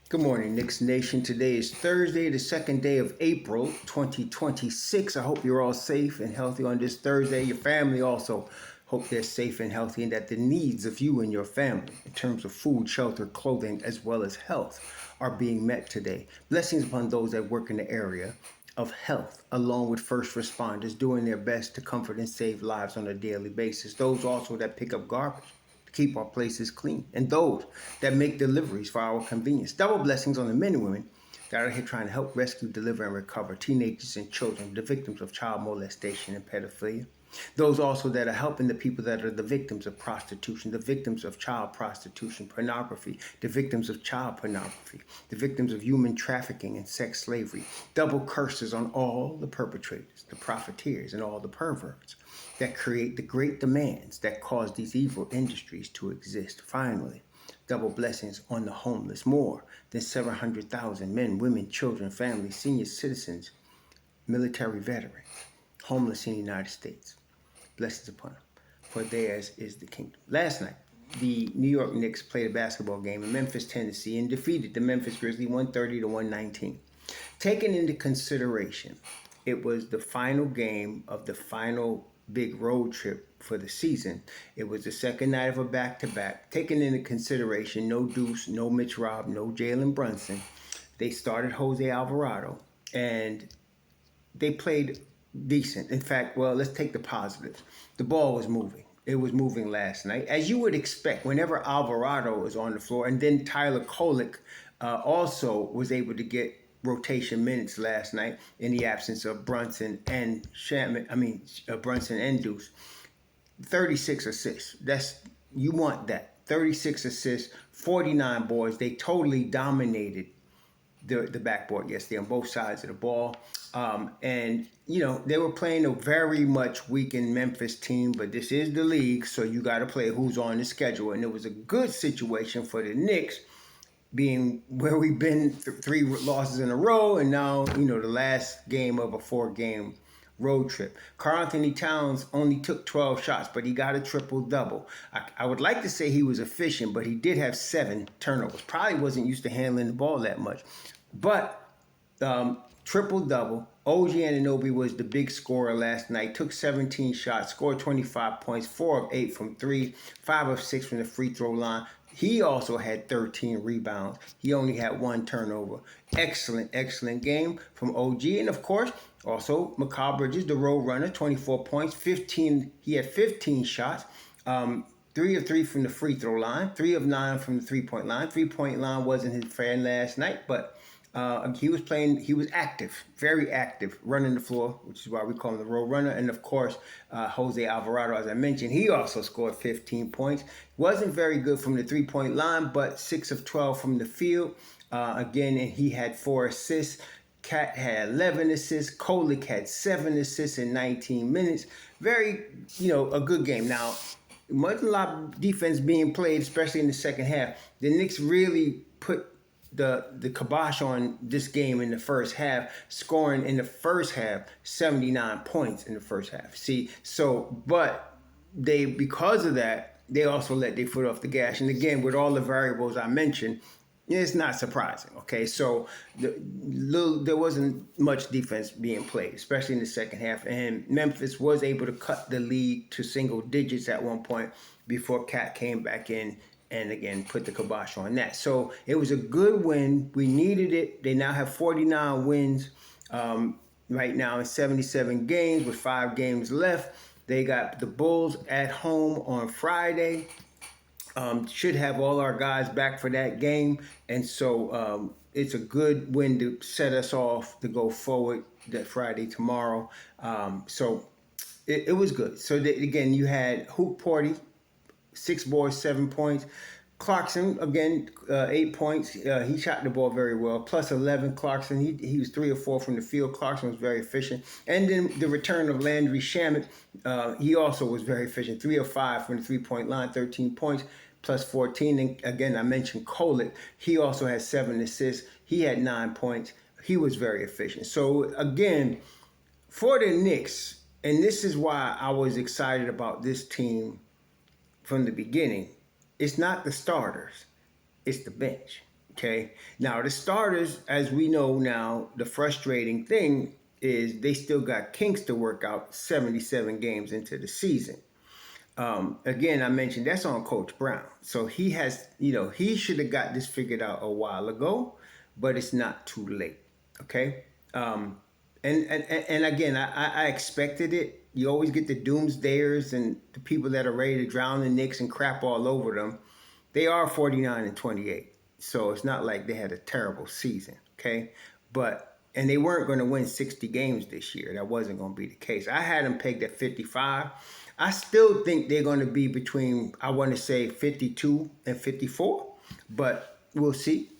Good morning, Knicks Nation. Today is Thursday, the second day of April 2026. I hope you're all safe and healthy on this Thursday. Your family also hope they're safe and healthy and that the needs of you and your family in terms of food, shelter, clothing, as well as health are being met today. Blessings upon those that work in the area of health, along with first responders doing their best to comfort and save lives on a daily basis. Those also that pick up garbage keep our places clean, and those that make deliveries for our convenience. Double blessings on the men and women that are here trying to help rescue, deliver, and recover teenagers and children, the victims of child molestation and pedophilia. Those also that are helping the people that are the victims of prostitution, the victims of child prostitution, pornography, the victims of child pornography, the victims of human trafficking and sex slavery. Double curses on all the perpetrators, the profiteers, and all the perverts that create the great demands that cause these evil industries to exist. Finally, double blessings on the homeless. More than 700,000 men, women, children, families, senior citizens, military veterans, homeless in the United States. Blessings upon them, for theirs is the kingdom. Last night, the New York Knicks played a basketball game in Memphis, Tennessee, and defeated the Memphis Grizzlies 130 to 119. Taken into consideration, it was the final game of the final big road trip for the season. It was the second night of a back-to-back. Taking into consideration, no Deuce, no Mitch Robb, no Jalen Brunson. They started Jose Alvarado, and they played decent. In fact, well, let's take the positives. The ball was moving. It was moving last night, as you would expect whenever Alvarado is on the floor. And then Tyler Kolek also was able to get rotation minutes last night in the absence of Brunson and Brunson and Deuce. 36 assists. You want that. 36 assists, 49 boards. They totally dominated the backboard yesterday on both sides of the ball. And, they were playing a very much weakened Memphis team, but this is the league, so you got to play who's on the schedule. And it was a good situation for the Knicks, being where we've been three losses in a row, and now, the last game of a 4-game road trip. Karl-Anthony Towns only took 12 shots, but he got a triple-double. I would like to say he was efficient, but he did have 7 turnovers. Probably wasn't used to handling the ball that much. But triple-double. OG Anunoby was the big scorer last night. Took 17 shots, scored 25 points, 4 of 8 from 3, 5 of 6 from the free throw line. He also had 13 rebounds. He only had 1 turnover. Excellent game from OG. And, of course, also Mikal Bridges, the road runner, 24 points, 15. He had 15 shots. 3 of 3 from the free throw line, 3 of 9 from the three-point line. Three-point line wasn't his friend last night, but he was active, very active, running the floor, which is why we call him the road runner. And of course, Jose Alvarado, as I mentioned, he also scored 15 points. Wasn't very good from the three-point line, but 6 of 12 from the field. Again, and he had 4 assists. Cat had 11 assists. Kolek had 7 assists in 19 minutes. Very, a good game. Now, wasn't a lot of defense being played, especially in the second half. The Knicks really put the kibosh on this game in the first half, scoring in the first half 79 points in the first half. But because of that, they also let their foot off the gas. And again, with all the variables I mentioned, it's not surprising. Okay, so there wasn't much defense being played, especially in the second half. And Memphis was able to cut the lead to single digits at one point before Cat came back in and again put the kibosh on that. So it was a good win. We needed it. They now have 49 wins right now in 77 games with 5 games left. They got the Bulls at home on Friday. Should have all our guys back for that game. And so it's a good win to set us off to go forward that Friday tomorrow. So it was good. So again, you had Hoop Party, 6 boards, 7 points. Clarkson, again, 8 points. He shot the ball very well. Plus 11, Clarkson. He was 3 or 4 from the field. Clarkson was very efficient. And then the return of Landry Shamet, he also was very efficient. 3 of 5 from the three-point line, 13 points, plus 14. And again, I mentioned Kolek. He also had 7 assists. He had 9 points. He was very efficient. So, again, for the Knicks, and this is why I was excited about this team from the beginning, it's not the starters, it's the bench. Okay. Now the starters, as we know now, the frustrating thing is they still got kinks to work out 77 games into the season. Again, I mentioned that's on Coach Brown. So he has, he should have got this figured out a while ago, but it's not too late. Okay. And again, I expected it. You always get the doomsdayers and the people that are ready to drown the Knicks and crap all over them. They are 49-28. So it's not like they had a terrible season. Okay. And they weren't going to win 60 games this year. That wasn't going to be the case. I had them pegged at 55. I still think they're going to be between, I want to say 52 and 54, but we'll see.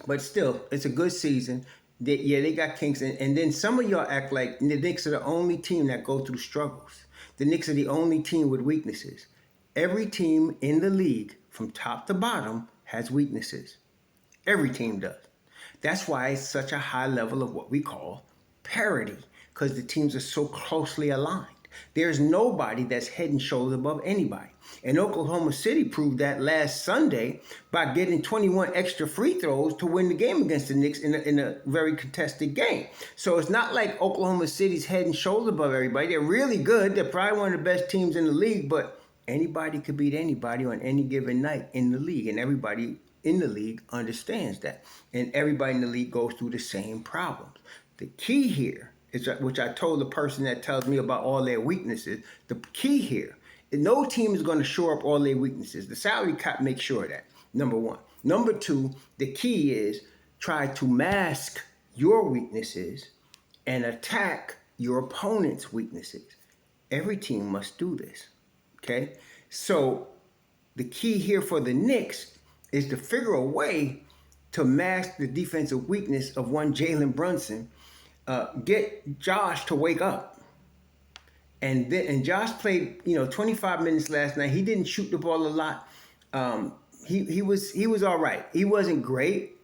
But still, it's a good season. They got kinks. And then some of y'all act like the Knicks are the only team that go through struggles. The Knicks are the only team with weaknesses. Every team in the league, from top to bottom, has weaknesses. Every team does. That's why it's such a high level of what we call parity, because the teams are so closely aligned. There's nobody that's head and shoulders above anybody. And Oklahoma City proved that last Sunday by getting 21 extra free throws to win the game against the Knicks in a very contested game. So it's not like Oklahoma City's head and shoulders above everybody. They're really good. They're probably one of the best teams in the league, but anybody could beat anybody on any given night in the league, and everybody in the league understands that. And everybody in the league goes through the same problems. The key here is, which I told the person that tells me about all their weaknesses, the key here is no team is going to shore up all their weaknesses. The salary cap makes sure of that, number one. Number two, the key is try to mask your weaknesses and attack your opponent's weaknesses. Every team must do this. Okay, so the key here for the Knicks is to figure a way to mask the defensive weakness of one Jalen Brunson, get Josh to wake up. And Josh played, 25 minutes last night. He didn't shoot the ball a lot. He was all right. He wasn't great.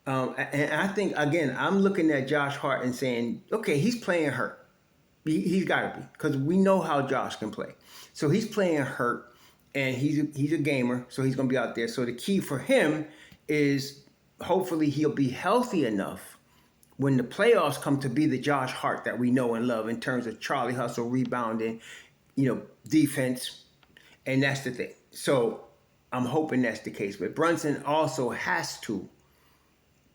And I think, again, I'm looking at Josh Hart and saying, okay, he's playing hurt. He's got to be, because we know how Josh can play. So he's playing hurt, and he's a gamer, so he's going to be out there. So the key for him is hopefully he'll be healthy enough when the playoffs come to be the Josh Hart that we know and love in terms of Charlie hustle, rebounding, defense, and that's the thing. So I'm hoping that's the case. But Brunson also has to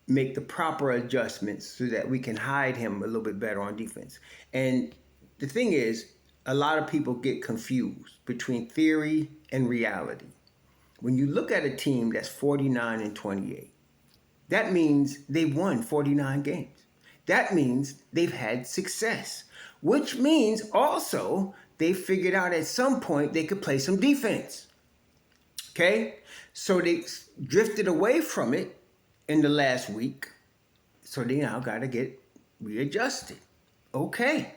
make the proper adjustments so that we can hide him a little bit better on defense. And the thing is, a lot of people get confused between theory and reality. When you look at a team that's 49-28, that means they've won 49 games. That means they've had success, which means also they figured out at some point they could play some defense. Okay? So they drifted away from it in the last week. So they now got to get readjusted. Okay.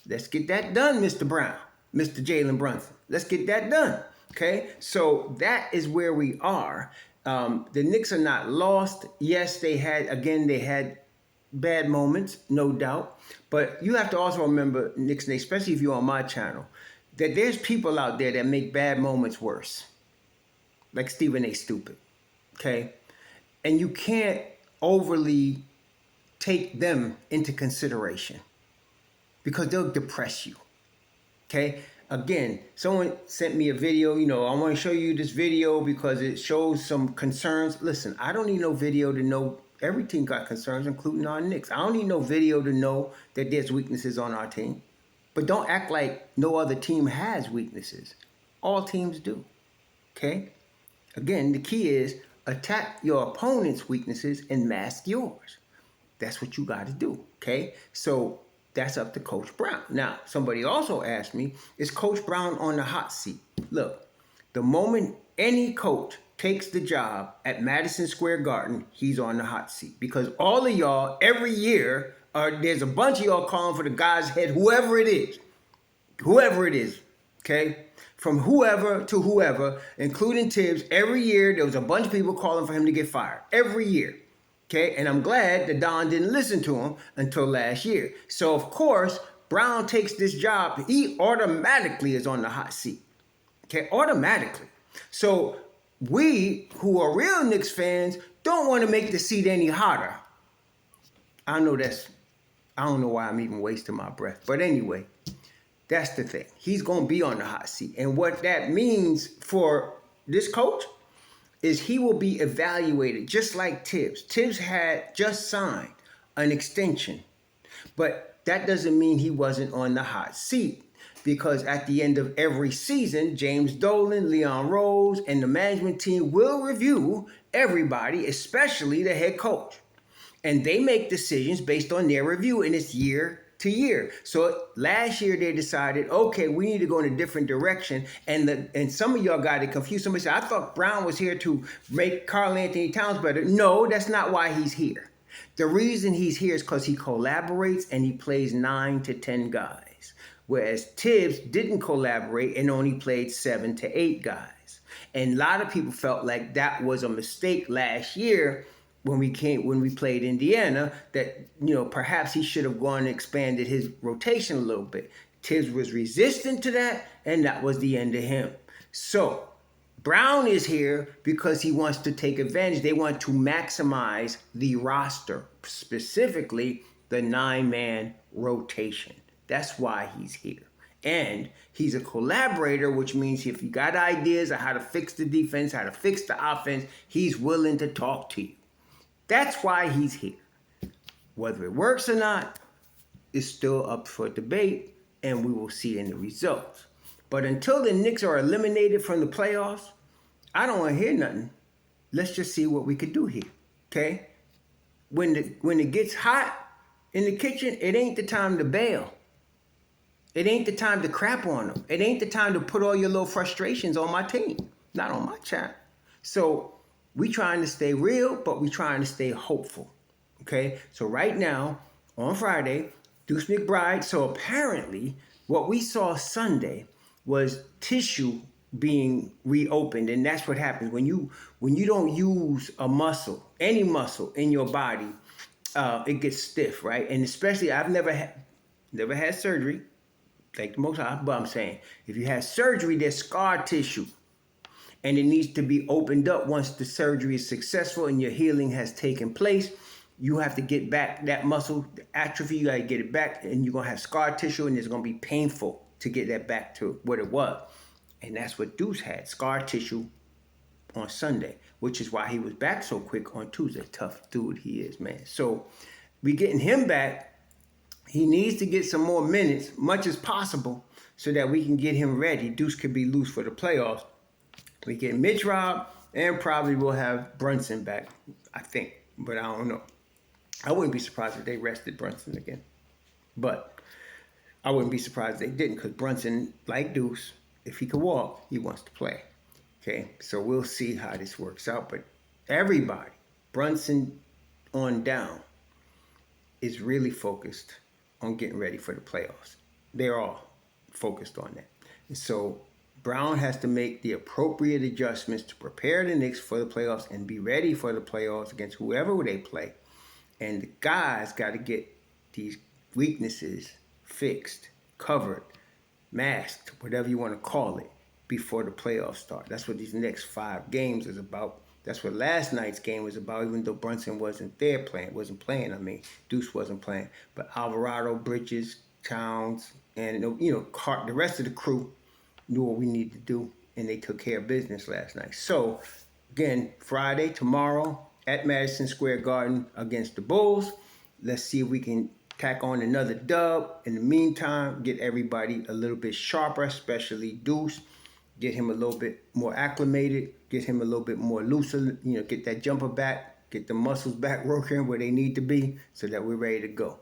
Let's get that done, Mr. Brown, Mr. Jalen Brunson. Let's get that done. Okay? So that is where we are. The Knicks are not lost. Yes, they had bad moments, no doubt. But you have to also remember, Knicks, especially if you're on my channel, that there's people out there that make bad moments worse. Like Stephen A. Stupid. Okay? And you can't overly take them into consideration because they'll depress you. Okay? Again, someone sent me a video, I want to show you this video because it shows some concerns. Listen, I don't need no video to know every team got concerns, including our Knicks. I don't need no video to know that there's weaknesses on our team. But don't act like no other team has weaknesses. All teams do. Okay? Again, the key is attack your opponent's weaknesses and mask yours. That's what you got to do. Okay? So that's up to Coach Brown. Now, somebody also asked me, is Coach Brown on the hot seat? Look, the moment any coach takes the job at Madison Square Garden, he's on the hot seat. Because all of y'all, every year, there's a bunch of y'all calling for the guy's head, whoever it is, okay? From whoever to whoever, including Tibbs, every year there was a bunch of people calling for him to get fired. Every year. Okay, and I'm glad that Don didn't listen to him until last year. So, of course, Brown takes this job. He automatically is on the hot seat. Okay, automatically. So, we who are real Knicks fans don't want to make the seat any hotter. I don't know why I'm even wasting my breath. But anyway, that's the thing. He's going to be on the hot seat. And what that means for this coach is he will be evaluated just like Tibbs. Tibbs had just signed an extension, but that doesn't mean he wasn't on the hot seat, because at the end of every season, James Dolan, Leon Rose, and the management team will review everybody, especially the head coach. And they make decisions based on their review, and it's year to year. So last year they decided, okay, we need to go in a different direction. And some of y'all got it confused. Somebody said, I thought Brown was here to make Karl Anthony Towns better. No, that's not why he's here. The reason he's here is because he collaborates and he plays 9 to 10 guys. Whereas Tibbs didn't collaborate and only played 7 to 8 guys. And a lot of people felt like that was a mistake last year when we played Indiana, that, perhaps he should have gone and expanded his rotation a little bit. Tibbs was resistant to that, and that was the end of him. So Brown is here because he wants to take advantage. They want to maximize the roster, specifically the 9-man rotation. That's why he's here. And he's a collaborator, which means if you got ideas on how to fix the defense, how to fix the offense, he's willing to talk to you. That's why he's here. Whether it works or not is still up for debate, and we will see in the results. But until the Knicks are eliminated from the playoffs, I don't want to hear nothing. Let's just see what we could do here, okay? When it gets hot in the kitchen, it ain't the time to bail. It ain't the time to crap on them. It ain't the time to put all your little frustrations on my team. Not on my chat. So we trying to stay real, but we trying to stay hopeful, okay? So right now, on Friday, Deuce McBride, so apparently what we saw Sunday was tissue being reopened, and that's what happens when you don't use a muscle, any muscle in your body, it gets stiff, right? And especially, I've never had surgery, thank the Most High, but I'm saying, if you have surgery, there's scar tissue. And it needs to be opened up once the surgery is successful and your healing has taken place. You have to get back that muscle, the atrophy, you got to get it back, and you're going to have scar tissue, and it's going to be painful to get that back to what it was. And that's what Deuce had, scar tissue on Sunday, which is why he was back so quick on Tuesday. Tough dude he is, man. So we getting him back. He needs to get some more minutes, much as possible, so that we can get him ready. Deuce could be loose for the playoffs. We get Mitch Rob, and probably we'll have Brunson back, I think. But I don't know. I wouldn't be surprised if they rested Brunson again. But I wouldn't be surprised if they didn't, because Brunson, like Deuce, if he could walk, he wants to play. Okay, so we'll see how this works out. But everybody, Brunson on down, is really focused on getting ready for the playoffs. They're all focused on that. And so Brown has to make the appropriate adjustments to prepare the Knicks for the playoffs and be ready for the playoffs against whoever they play. And the guys got to get these weaknesses fixed, covered, masked, whatever you want to call it, before the playoffs start. That's what these next 5 games is about. That's what last night's game was about, even though Brunson wasn't playing. Deuce wasn't playing. But Alvarado, Bridges, Towns, and the rest of the crew knew what we needed to do, and they took care of business last night. So, again, Friday, tomorrow, at Madison Square Garden against the Bulls. Let's see if we can tack on another dub. In the meantime, get everybody a little bit sharper, especially Deuce. Get him a little bit more acclimated, get him a little bit more looser, get that jumper back, get the muscles back working where they need to be so that we're ready to go.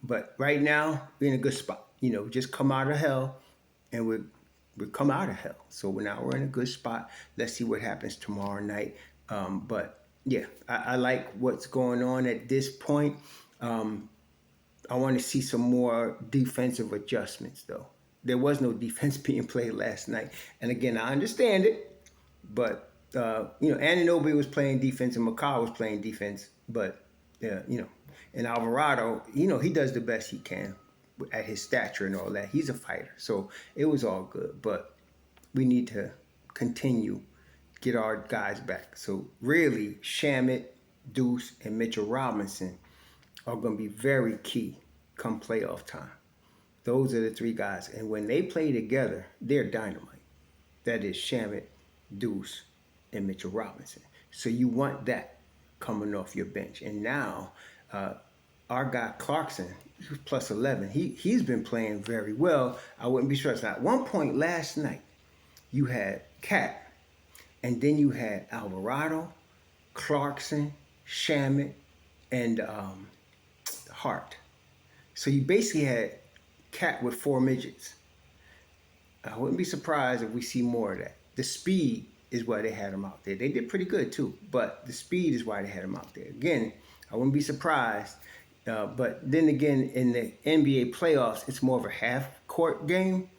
But right now, we're in a good spot. Just come out of hell, and we come out of hell. So now we're in a good spot. Let's see what happens tomorrow night. But yeah, I like what's going on at this point. I want to see some more defensive adjustments, though. There was no defense being played last night. And again, I understand it, but, Anunoby was playing defense and McCall was playing defense. But, and Alvarado, he does the best he can at his stature and all that. He's a fighter. So it was all good. But we need to continue get our guys back. So really, Shamit, Deuce, and Mitchell Robinson are going to be very key come playoff time. Those are the three guys. And when they play together, they're dynamite. That is Shamit, Deuce, and Mitchell Robinson. So you want that coming off your bench. And now, our guy Clarkson, plus 11, he's been playing very well. I wouldn't be stressed. Now, at one point last night, you had Cat, and then you had Alvarado, Clarkson, Shamit, and Hart. So you basically had Cat with 4 midgets. I wouldn't be surprised if we see more of that. The speed is why they had him out there. They did pretty good too, but the speed is why they had him out there. Again, I wouldn't be surprised. But then again, in the NBA playoffs, it's more of a half-court game.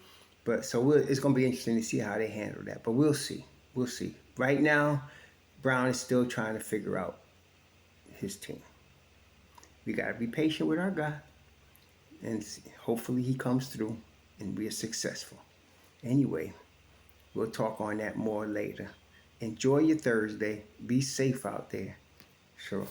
But so it's going to be interesting to see how they handle that. But we'll see. We'll see. Right now, Brown is still trying to figure out his team. We got to be patient with our guy. And hopefully he comes through and we are successful. Anyway, we'll talk on that more later. Enjoy your Thursday. Be safe out there. Sure.